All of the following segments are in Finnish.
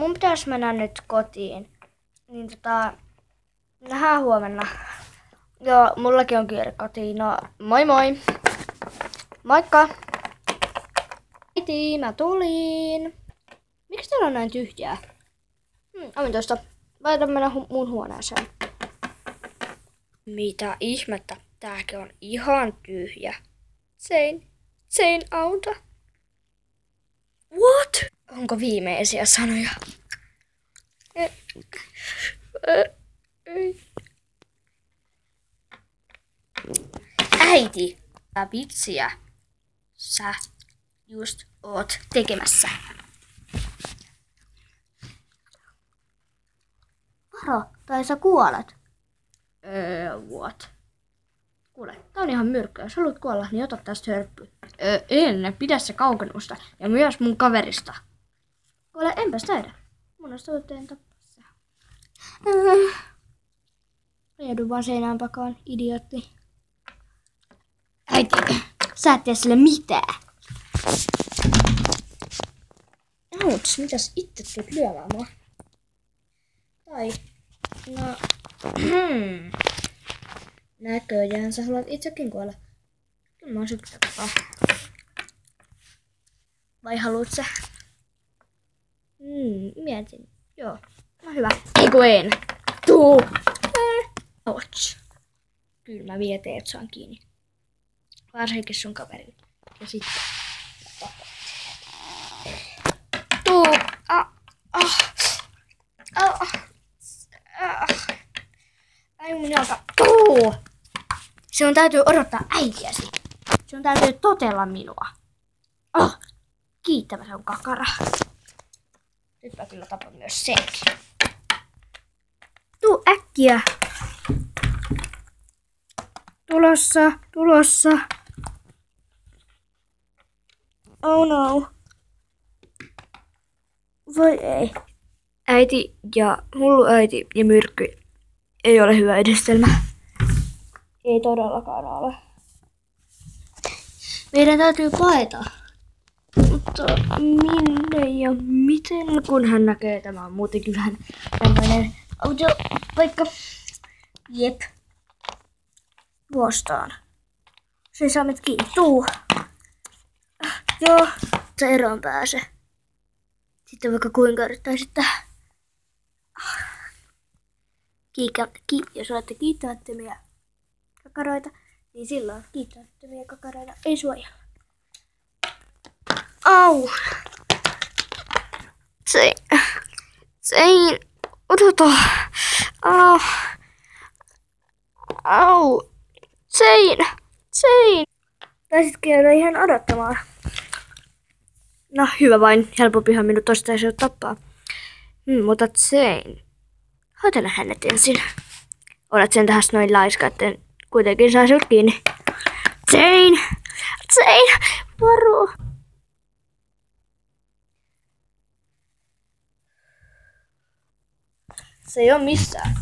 mun pitäisi mennä nyt kotiin. Niin nähdään huomenna. Joo, mullakin on kiire kotiin. No, moi moi! Moikka! Äiti, mä tulin! Miksi täällä on näin tyhjää? Omituista. Laitan mennä mun huoneeseen. Mitä ihmettä? Tääkin on ihan tyhjä. Sein auta. What? Onko viimeisiä sanoja? Äiti, mitä vitsiä sä just oot tekemässä? Varo, tai sä kuolet. What? Kuule, tää on ihan myrkkyä. Jos haluat kuolla, niin ota tästä hörppy. En, pidä se kaukennusta. Ja myös mun kaverista. Kuule, enpäs taida. Mun on suhteen tappaa se. Readu vaan seinään pakaan, idiootti. Äiti, sä et tee sille mitään. Auts, mitäs itse tulet lyömään mua? Tai, no, näköjään sä haluat itsekin kuolla. Kyllä mä oon syktä tapaa. Vai haluut sä? Mietin. Joo, no hyvä. Eiku en. Tuu! Ouch. Kyllä mä vielä teet saan kiinni. Varsinkin sun kaverille. Ja sitten. Tuu! Ai mun jalka. Tuu! Sinun täytyy odottaa äitiäsi. Sinun täytyy totella minua. Kiittävä se on kakara. Nyt mä kyllä tapan myös senkin. Tuu äkkiä. Tulossa. Oh no. Voi ei. Hullu äiti ja myrkky ei ole hyvä yhdistelmä. Ei todellakaan ole. Meidän täytyy paeta. Mutta minne ja miten, kun hän näkee tämän muutenkin vähän tämmöinen autopaikka. Jep. Vuostaan. Se saa meidät kiinni. Tuu. Joo. Se eroon pääse. Sitten vaikka kuinka yrittäisit tähän. Jos olette kiittämättömiä kakaroita, niin silloin kiittämättömiä kakaroita ei suojella. Au! Sein! Odota! Au! Sein! Taisit käydä ihan odottamaan. No hyvä vain, helpompihan minut tostaan se tappaa. Mutta Sein. Hoitele hänet ensin. Olet sen tähän noin laiska, etten kuitenkin saa sut kiinni. Sein! Varo! Se ei oo missään.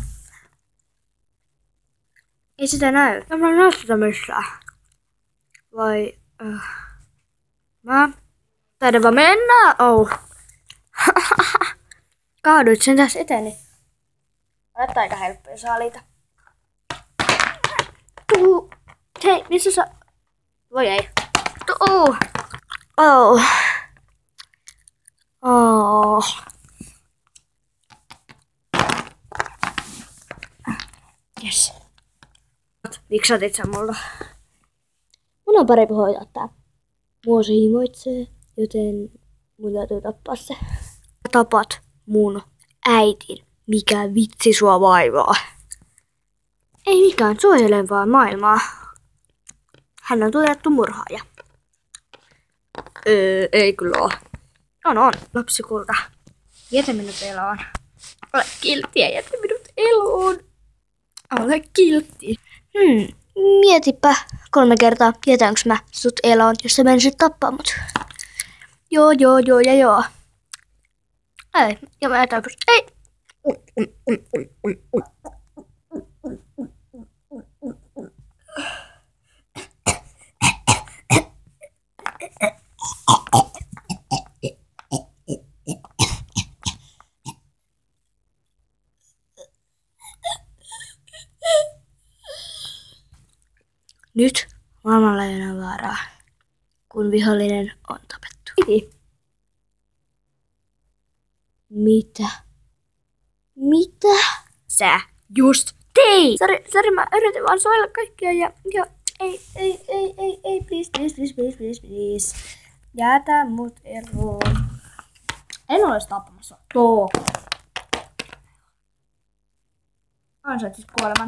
Ei sitä näy. En mä näe sitä missään. Vai... Mä... Taidan vaan mennä! Kaaduit sen tässä eteni. Olet aika helppoja saalita. Hei, missä sä... Voi ei. Yes. Viksatit sä mulla? Mun on parempi hoitaa tää. Mua se himoitsee, joten mun täytyy tappaa se. Tapat mun äitin. Mikä vitsi sua vaivaa? Ei mikään, suojelen vaan maailmaa. Hän on tuotettu murhaaja. Ei kyllä oo. On, lapsikulta. Jätä minut eloon. Ole kiltti ja jätä minut eloon. Ole kiltti. Mietipä 3 kertaa, jätänkö mä sut eloon, jos sä menisit tappaa mut. Joo. Ei, ja mä jätän ei. Nyt maailmalla ei enää vaaraa, kun vihollinen on tapettu. Mitä? Mitä? Sä just teit! Sori, mä yritin vaan suojella kaikkia ja ei, please. Jätä mut eroon. En ole tappamassa. Ansaitsis kuoleman.